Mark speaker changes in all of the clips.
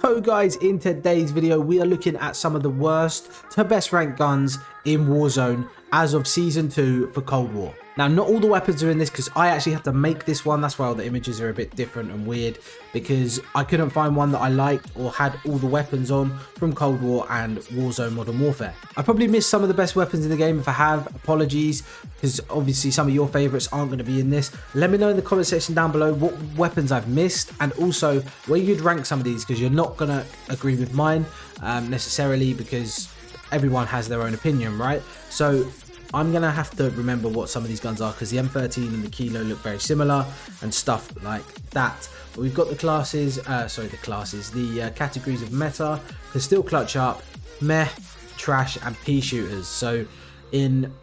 Speaker 1: So guys, in today's video we are looking at some of the worst to best ranked guns in Warzone as of season 2 for Cold War. Now not all the weapons are in this because I actually had to make this one. That's why all the images are a bit different and weird, because I couldn't find one that I liked or had all the weapons on from Cold War and Warzone Modern Warfare. I probably missed some of the best weapons in the game. If I have, apologies, because obviously some of your favorites aren't going to be in this. Let me know in the comment section down below what weapons I've missed, and also where you'd rank some of these, because you're not going to agree with mine necessarily, because everyone has their own opinion, right? So I'm going to have to remember what some of these guns are, because the M13 and the Kilo look very similar and stuff like that. But we've got the classes, the categories of meta, can still clutch up, meh, trash and pea shooters. So in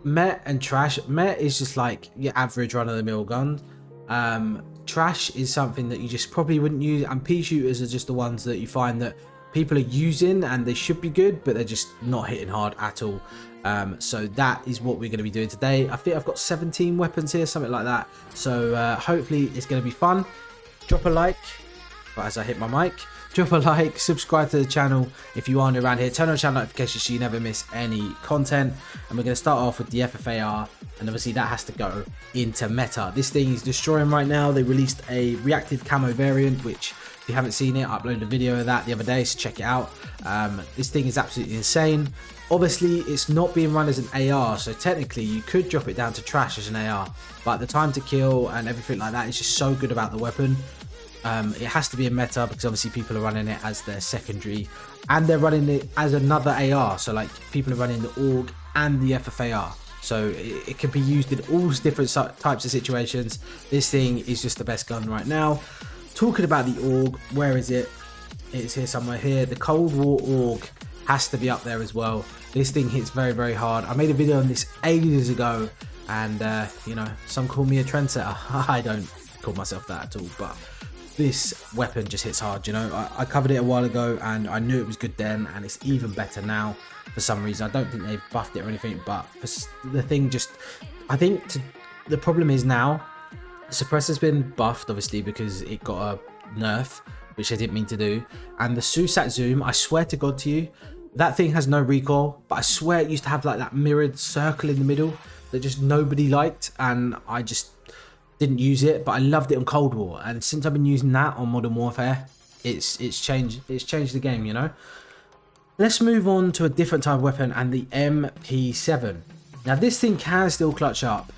Speaker 1: meh and trash, meh is just like your average run-of-the-mill gun. Trash is something that you just probably wouldn't use, and pea shooters are just the ones that you find that people are using and they should be good, but they're just not hitting hard at all. So that is what we're going to be doing today. I think I've got 17 weapons here, something like that. So hopefully it's going to be fun. Drop a like as I hit my mic. Drop a like, subscribe to the channel if you aren't around here, turn on channel notifications so you never miss any content. And we're going to start off with the FFAR, and obviously that has to go into meta. This thing is destroying right now. They released a reactive camo variant, which if you haven't seen it, I uploaded a video of that the other day, so check it out. This thing is absolutely insane. Obviously it's not being run as an AR, so technically you could drop it down to trash as an AR, but the time to kill and everything like that is just so good about the weapon. It has to be a meta, because obviously people are running it as their secondary, and they're running it as another AR. So like people are running the AUG and the FFAR, so it can be used in all different types of situations. This thing is just the best gun right now. Talking about the AUG, where is it? It's here somewhere here. The Cold War AUG has to be up there as well. This thing hits very, very hard. I made a video on this ages ago, and you know, some call me a trendsetter. I don't call myself that at all, but this weapon just hits hard. You know, I covered it a while ago and I knew it was good then, and it's even better now for some reason. I don't think they've buffed it or anything, but the thing just, I think the problem is now the suppressor's been buffed, obviously, because it got a nerf, which I didn't mean to do. And the SUSAT zoom, I swear to God to you, that thing has no recoil, but I swear it used to have like that mirrored circle in the middle that just nobody liked, and I just didn't use it, but I loved it on Cold War. And since I've been using that on Modern Warfare, it's changed the game, you know. Let's move on to a different type of weapon, and the MP7. Now this thing can still clutch up.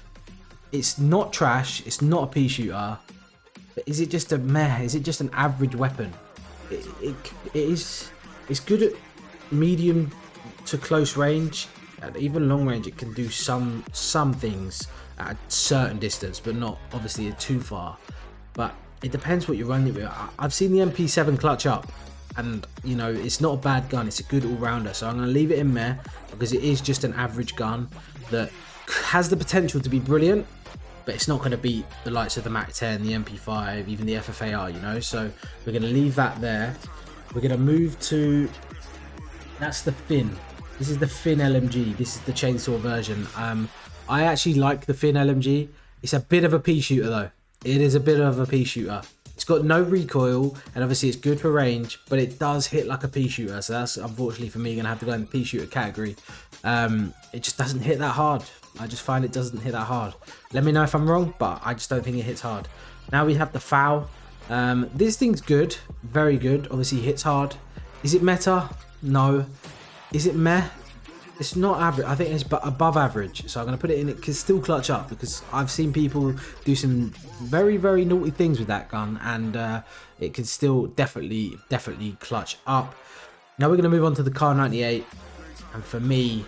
Speaker 1: It's not trash, it's not a pea shooter, but is it just a meh? Is it just an average weapon? It's good at medium to close range, and even long range it can do some things at a certain distance, but not obviously too far. But it depends what you're running with. I've seen the MP7 clutch up, and you know, it's not a bad gun, it's a good all-rounder. So I'm going to leave it in there, because it is just an average gun that has the potential to be brilliant, but it's not going to beat the likes of the Mac 10, the MP5, even the FFAR, you know. So we're going to leave that there. We're going to move to, that's the Fin. This is the Fin LMG. This is the chainsaw version. I actually like the Fin LMG. It's a bit of a pea shooter though. It is a bit of a pea shooter. It's got no recoil, and obviously it's good for range, but it does hit like a pea shooter. So that's unfortunately for me going to have to go in the pea shooter category. It just doesn't hit that hard. I just find it doesn't hit that hard. Let me know if I'm wrong, but I just don't think it hits hard. Now we have the FAL. This thing's good, very good. Obviously hits hard. Is it meta? No. Is it meh? It's not average. I think it's above average. So I'm going to put it in. It can still clutch up, because I've seen people do some very, very naughty things with that gun, and it can still definitely clutch up. Now we're going to move on to the Car 98, and for me,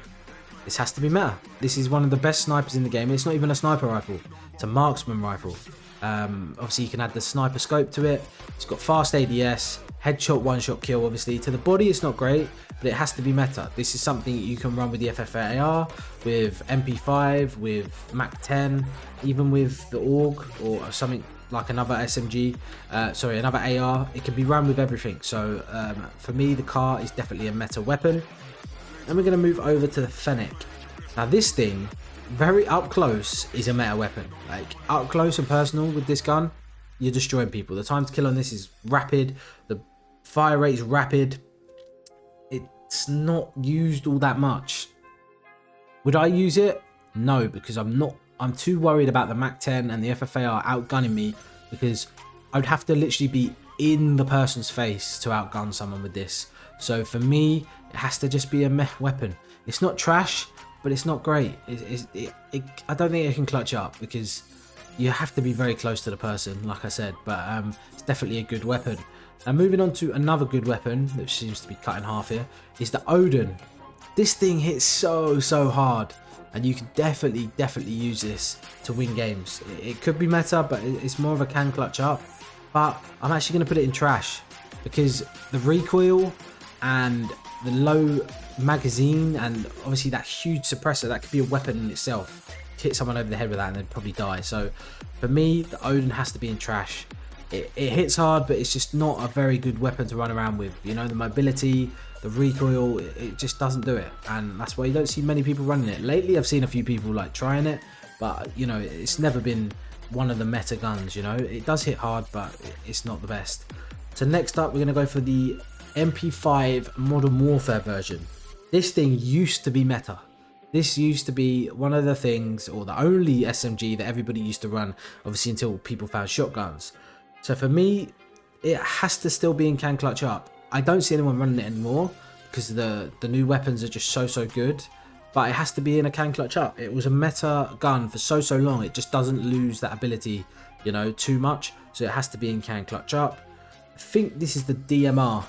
Speaker 1: this has to be meta. This is one of the best snipers in the game. It's not even a sniper rifle. It's a marksman rifle. Obviously you can add the sniper scope to it. It's got fast ADS, headshot, one-shot kill. Obviously to the body it's not great, but it has to be meta. This is something you can run with the FFAR, with MP5, with Mac 10, even with the AUG or something like another SMG, another AR. It can be run with everything. So for me, the car is definitely a meta weapon. And we're going to move over to the Fennec. Now this thing, very up close, is a meta weapon. Like up close and personal with this gun, you're destroying people. The time to kill on this is rapid. The Fire rate's rapid. It's not used all that much. Would I use it? No, because I'm too worried about the MAC-10 and the FFAR outgunning me, because I'd have to literally be in the person's face to outgun someone with this. So for me, it has to just be a meh weapon. It's not trash, but it's not great. I don't think it can clutch up, because you have to be very close to the person, like I said, but it's definitely a good weapon. Now moving on to another good weapon, which seems to be cut in half here, is the Odin. This thing hits so hard, and you can definitely use this to win games. It could be meta, but it's more of a can clutch up. But I'm actually going to put it in trash, because the recoil and the low magazine and obviously that huge suppressor, that could be a weapon in itself. Hit someone over the head with that and they'd probably die. So for me, the Odin has to be in trash. It hits hard, but it's just not a very good weapon to run around with. You know, the mobility, the recoil, it just doesn't do it, and that's why you don't see many people running it. Lately I've seen a few people like trying it, but you know, it's never been one of the meta guns. You know, it does hit hard, but it's not the best. So next up, we're going to go for the MP5 Modern Warfare version. This thing used to be meta. This used to be one of the things, or the only SMG that everybody used to run, obviously until people found shotguns. So for me, it has to still be in can clutch up. I don't see anyone running it anymore, because the new weapons are just so good. But it has to be in a can clutch up. It was a meta gun for so long. It just doesn't lose that ability, you know, too much. So it has to be in can clutch up. I think this is the DMR.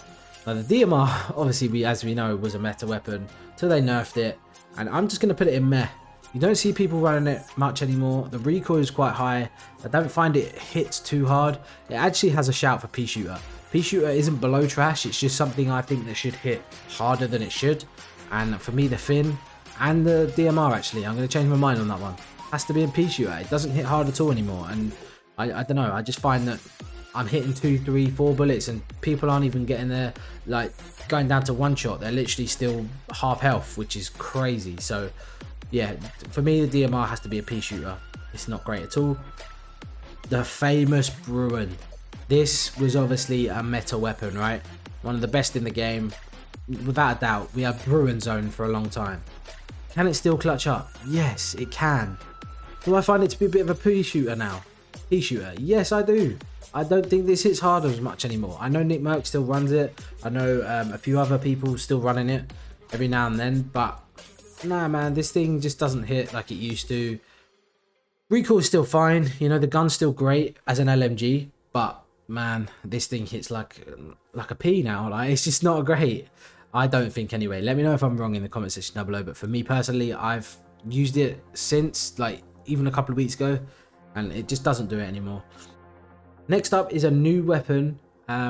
Speaker 1: Now the DMR, obviously, as we know, was a meta weapon till they nerfed it. And I'm just going to put it in meh. You don't see people running it much anymore. The recoil is quite high. I don't find it hits too hard. It actually has a shout for pea shooter. Pea shooter isn't below trash. It's just something I think that should hit harder than it should. And for me, the Fin and the DMR, actually, I'm going to change my mind on that one. Has to be in pea shooter. It doesn't hit hard at all anymore. And I don't know. I just find that I'm hitting 2, 3, 4 bullets and people aren't even getting there, like going down to one shot. They're literally still half health, which is crazy. So yeah, for me, the DMR has to be a pea shooter. It's not great at all. The famous Bruin. This was obviously a meta weapon, right? One of the best in the game. Without a doubt, we had Bruin zone for a long time. Can it still clutch up? Yes, it can. Do I find it to be a bit of a pea shooter now? Pea shooter? Yes, I do. I don't think this hits hard as much anymore. I know Nick Merck still runs it. I know a few other people still running it every now and then, but nah, man, this thing just doesn't hit like it used to. Recoil is still fine. You know, the gun's still great as an LMG, but man, this thing hits like a pea now. Like, it's just not great. I don't think anyway. Let me know if I'm wrong in the comment section down below. But for me personally, I've used it since like even a couple of weeks ago, and it just doesn't do it anymore. Next up is a new weapon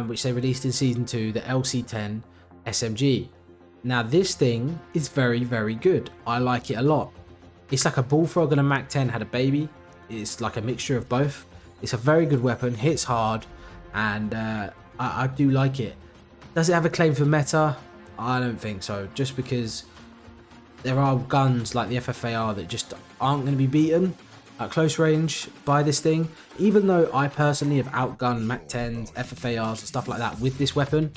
Speaker 1: which they released in Season 2, the LC10 SMG. Now this thing is very good. I like it a lot. It's like a bullfrog and a MAC-10 had a baby. It's like a mixture of both. It's a very good weapon, hits hard, and I do like it. Does it have a claim for meta? I don't think so, just because there are guns like the FFAR that just aren't going to be beaten at close range by this thing. Even though I personally have outgunned MAC-10s, FFARs and stuff like that with this weapon.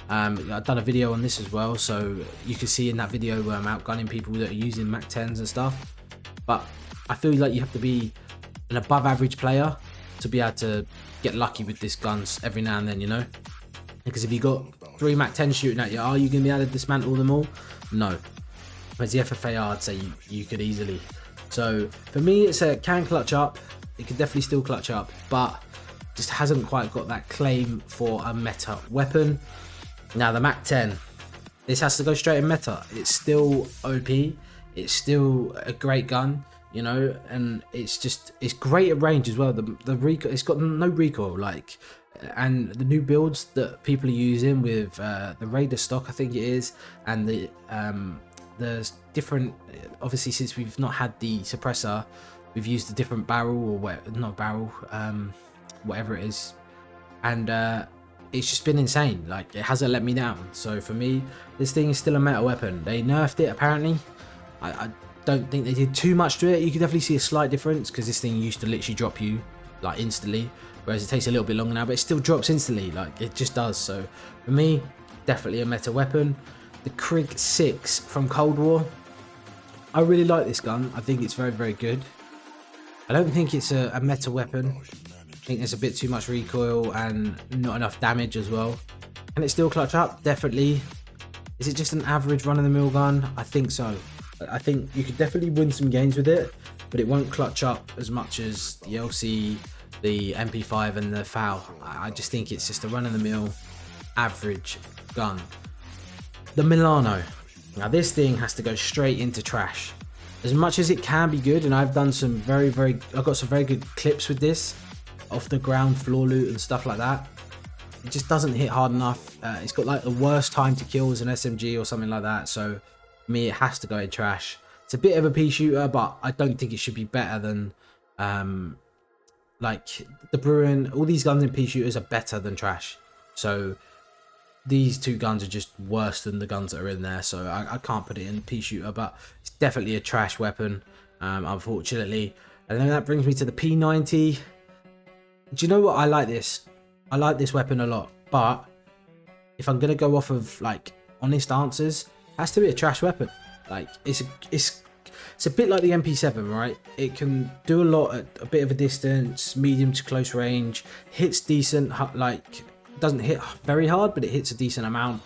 Speaker 1: I've done a video on this as well, so you can see in that video where I'm outgunning people that are using MAC-10s and stuff. But I feel like you have to be an above average player to be able to get lucky with this guns every now and then, you know? Because if you got 3 MAC-10s shooting at you, are you going to be able to dismantle them all? No. Whereas the FFAR, I'd say you could easily. So for me, it's a can clutch up. It could definitely still clutch up, but just hasn't quite got that claim for a meta weapon. Now the MAC-10, this has to go straight in meta. It's still OP. It's still a great gun, you know, and it's great at range as well. The recoil, it's got no recoil, like, and the new builds that people are using with the Raider stock, I think it is, and there's different, obviously since we've not had the suppressor, we've used a different barrel, or not barrel, whatever it is, and it's just been insane. Like, it hasn't let me down. So for me, this thing is still a meta weapon. They nerfed it apparently. I don't think they did too much to it. You can definitely see a slight difference, because this thing used to literally drop you like instantly, whereas it takes a little bit longer now, but it still drops instantly, like it just does. So for me, definitely a meta weapon. The Krig 6 from Cold War, I really like this gun. I think it's very, very good. I don't think it's a meta weapon. I think there's a bit too much recoil and not enough damage as well. Can it still clutch up? Definitely. Is it just an average run-of-the-mill gun? I think so. I think you could definitely win some games with it, but it won't clutch up as much as the LC, the MP5 and the FAL. I just think it's just a run-of-the-mill average gun. The Milano. Now this thing has to go straight into trash. As much as it can be good, and I've done some I've got some very good clips with this, off the ground floor loot and stuff like that. It just doesn't hit hard enough. It's got like the worst time to kill as an SMG or something like that. So for me, it has to go in trash. It's a bit of a pea shooter, but I don't think it should be better than like the Bruin. All these guns in pea shooters are better than trash. So these two guns are just worse than the guns that are in there, so I can't put it in pea shooter, but it's definitely a trash weapon, unfortunately. And then that brings me to the P90. Do you know what? I like this. I like this weapon a lot, but if I'm gonna go off of like honest answers, it has to be a trash weapon. Like it's a bit like the MP7, right? It can do a lot at a bit of a distance, medium to close range, hits decent, like doesn't hit very hard, but it hits a decent amount.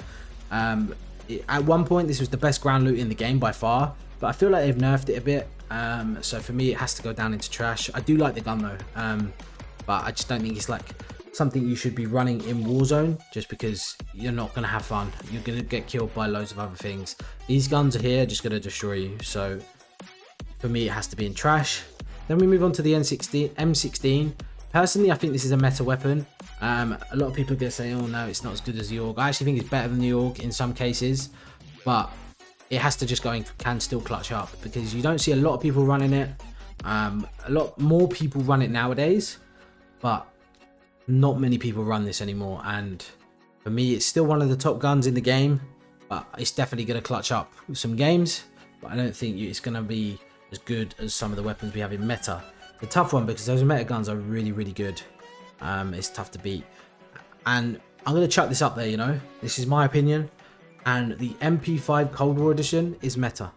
Speaker 1: At one point this was the best ground loot in the game by far, but I feel like they've nerfed it a bit, so for me it has to go down into trash. I do like the gun though, but I just don't think it's like something you should be running in Warzone, just because you're not going to have fun. You're going to get killed by loads of other things. These guns are here just going to destroy you, so for me it has to be in trash. Then we move on to the M16. Personally, I think this is a meta weapon. A lot of people are going to say, oh no, it's not as good as the AUG. I actually think it's better than the AUG in some cases, but it has to just go and can still clutch up, because you don't see a lot of people running it. A lot more people run it nowadays, but not many people run this anymore. And for me, it's still one of the top guns in the game, but it's definitely going to clutch up with some games, but I don't think it's going to be as good as some of the weapons we have in meta. The tough one, because those meta guns are really, really good. It's tough to beat, and I'm going to chuck this up there, you know, this is my opinion, and the MP5 Cold War Edition is meta.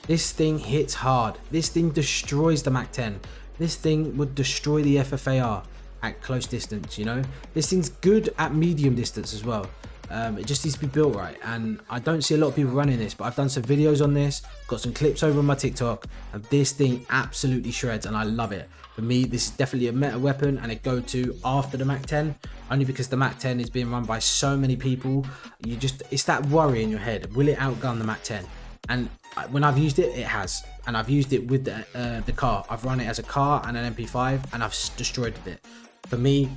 Speaker 1: This thing hits hard. This thing destroys the MAC-10. This thing would destroy the FFAR at close distance, you know. This thing's good at medium distance as well. It just needs to be built right, and I don't see a lot of people running this, but I've done some videos on this, got some clips over on my TikTok, and this thing absolutely shreds, and I love it. For me, this is definitely a meta weapon, and a go-to after the MAC-10, only because the MAC-10 is being run by so many people. It's that worry in your head, will it outgun the MAC-10? And when I've used it, it has, and I've used it with the car. I've run it as a car and an MP5, and I've destroyed it. For me,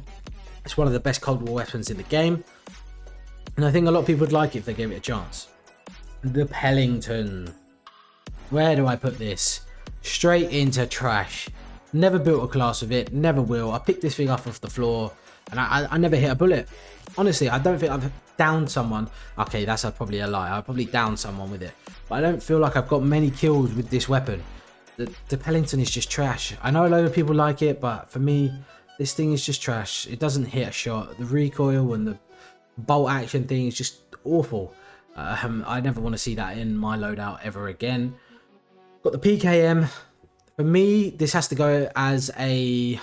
Speaker 1: it's one of the best Cold War weapons in the game, and I think a lot of people would like it if they gave it a chance. The Pellington. Where do I put this? Straight into trash. Never built a class with it, never will. I picked this thing up off the floor, and I never hit a bullet. Honestly, I don't think I've downed someone. Okay, that's probably a lie. I probably downed someone with it, but I don't feel like I've got many kills with this weapon. The Pellington is just trash. I know a load of people like it, but for me, this thing is just trash. It doesn't hit a shot. The recoil and the bolt action thing is just awful. I never want to see that in my loadout ever again. Got the PKM. For me, this has to go as a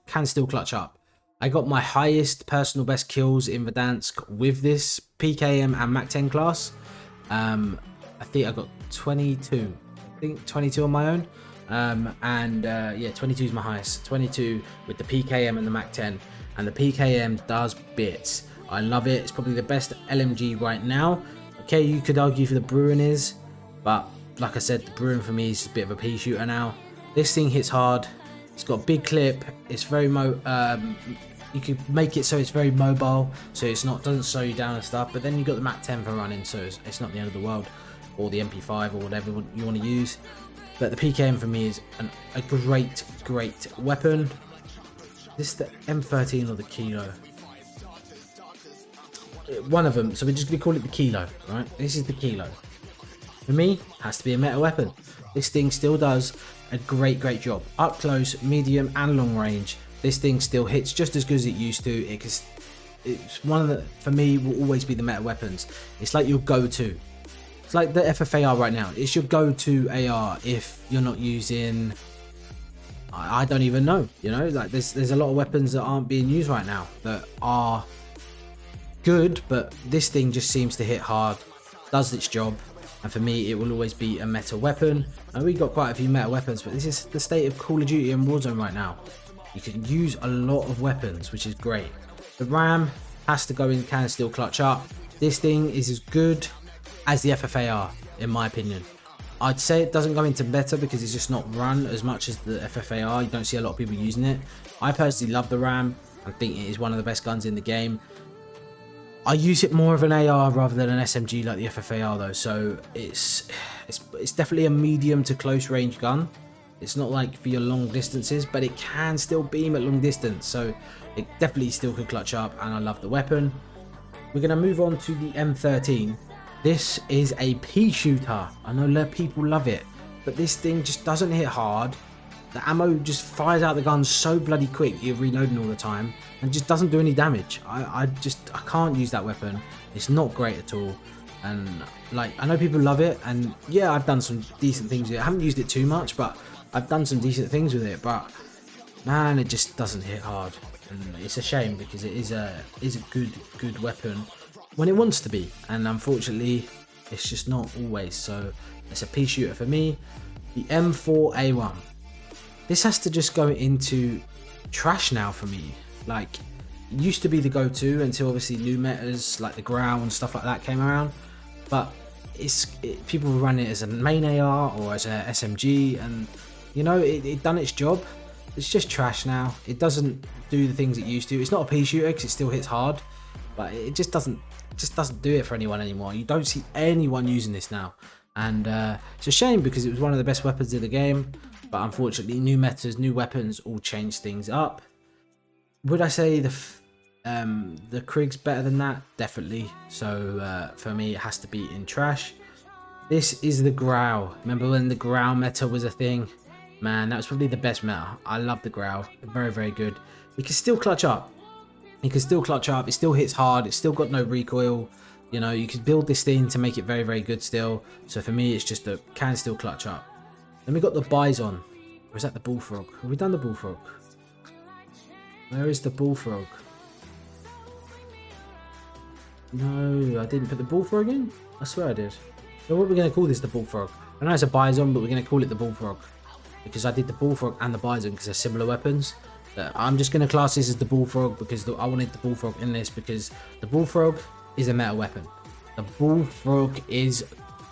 Speaker 1: can still clutch up. I got my highest personal best kills in Verdansk with this PKM and MAC-10 class. I think I got 22. I think 22 on my own. Yeah, 22 is my highest. 22 with the PKM and the MAC-10. And the PKM does bits. I love it. It's probably the best LMG right now. Okay, you could argue for the Bruin is, but like I said, the Bruin for me is a bit of a pea shooter now. This thing hits hard. It's got a big clip. It's very you could make it so it's very mobile, so it's not doesn't slow you down and stuff. But then you got the MAC-10 for running, so it's not the end of the world, or the MP5 or whatever you want to use. But the PKM for me is a great weapon. This is the M13 or the Kilo. One of them, so we're just going to call it the Kilo, right? This is the Kilo. For me, it has to be a meta weapon. This thing still does a great job. Up close, medium and long range. this thing still hits just as good as it used to. It's one of the, for me, will always be the meta weapons. It's like your go-to. It's like the FFAR right now. It's your go-to AR if you're not using, I don't even know, you know, like there's a lot of weapons that aren't being used right now that are good, but this thing just seems to hit hard, does its job, and for me it will always be a meta weapon. And we got quite a few meta weapons, but this is the state of Call of Duty and Warzone right now. You can use a lot of weapons, which is great. The RAM has to go in, can still clutch up. This thing is as good as the FFAR in my opinion. I'd say it doesn't go into meta because it's just not run as much as the FFAR. You don't see a lot of people using it. I personally love the RAM. I think it is one of the best guns in the game. I use it more of an AR rather than an SMG like the FFAR though, so it's definitely a medium to close range gun. It's not like for your long distances, but it can still beam at long distance, so it definitely still could clutch up, and I love the weapon. We're going to move on to the M13. This is a pea shooter. I know people love it, but this thing just doesn't hit hard. The ammo just fires out the gun so bloody quick, you're reloading all the time, and just doesn't do any damage. I can't use that weapon. It's not great at all. And like, I know people love it, and yeah, I've done some decent things with it. I haven't used it too much, but I've done some decent things with it. But man, it just doesn't hit hard, and it's a shame because it is a good weapon when it wants to be, and unfortunately it's just not always. So it's a pea shooter for me. The M4A1. This has to just go into trash now for me. Like, it used to be the go-to until obviously new metas like the ground and stuff like that came around. But people run it as a main AR or as a SMG, and you know, it done its job. It's just trash now. It doesn't do the things it used to. It's not a pea shooter because it still hits hard, but it just doesn't do it for anyone anymore. You don't see anyone using this now, and it's a shame because it was one of the best weapons in the game. But unfortunately, new metas, new weapons all change things up. Would I say the Krig's better than that? Definitely. So for me, it has to be in trash. This is the Growl. Remember when the Growl meta was a thing? Man, that was probably the best meta. I love the Growl. Very, very good. It can still clutch up. It can still clutch up. It still hits hard. It's still got no recoil. You know, you can build this thing to make it very, very good still. So for me, it's just a can still clutch up. Then we got the Bison. Or is that the Bullfrog? Have we done the Bullfrog? Where is the Bullfrog? No, I didn't put the Bullfrog in? I swear I did. So what are we going to call this, the Bullfrog? I know it's a Bison, but we're going to call it the Bullfrog. Because I did the Bullfrog and the Bison because they're similar weapons. But I'm just going to class this as the Bullfrog because I wanted the Bullfrog in this because the Bullfrog is a meta weapon. The Bullfrog is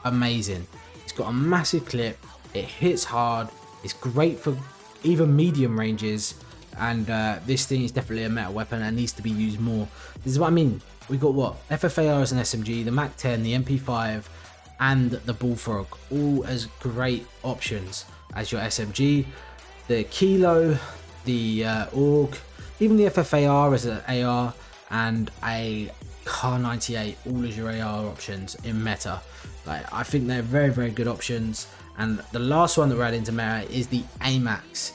Speaker 1: amazing. It's got a massive clip. It hits hard. It's great for even medium ranges, and this thing is definitely a meta weapon and needs to be used more. This is what I mean. We got what? FFAR as an SMG, the MAC-10, the MP5, and the Bullfrog, all as great options as your SMG. The Kilo, the AUG, even the FFAR as an AR, and a Car 98, all as your AR options in meta. Like, I think they're very, very good options. And the last one that we're adding to meta is the AMAX.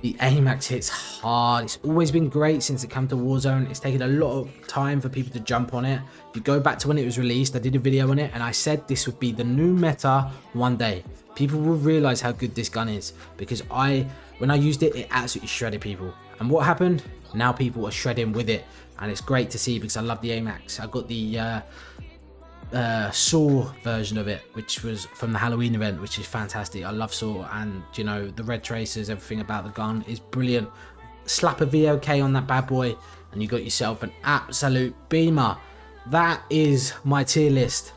Speaker 1: The AMAX hits hard. It's always been great since it came to Warzone. It's taken a lot of time for people to jump on it. If you go back to when it was released, I did a video on it and I said this would be the new meta one day. People will realize how good this gun is because when I used it, it absolutely shredded people. And what happened? Now people are shredding with it, and it's great to see because I love the AMAX. I got the Saw version of it, which was from the Halloween event, which is fantastic. I love Saw, and you know, the red tracers, everything about the gun is brilliant. Slap a VOK on that bad boy and you got yourself an absolute beamer. That is my tier list.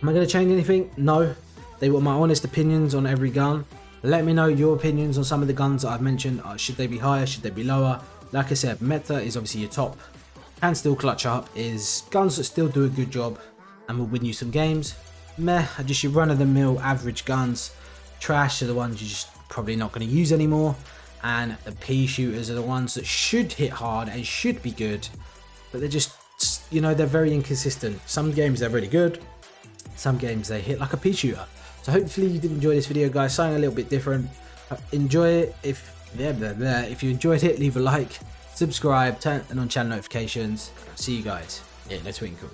Speaker 1: Am I going to change anything? No. They were my honest opinions on every gun. Let me know your opinions on some of the guns that I've mentioned. Should they be higher? Should they be lower? Like I said, meta is obviously your top. Can still clutch up is guns that still do a good job and will win you some games. Meh are just your run-of-the-mill average guns. Trash are the ones you're just probably not going to use anymore. And the pea shooters are the ones that should hit hard and should be good, but they're just, you know, they're very inconsistent. Some games they're really good, some games they hit like a pea shooter. So hopefully you did enjoy this video, guys. Something a little bit different. Enjoy it. If If you enjoyed it, leave a like, subscribe, turn on channel notifications. I'll see you guys in a twinkle.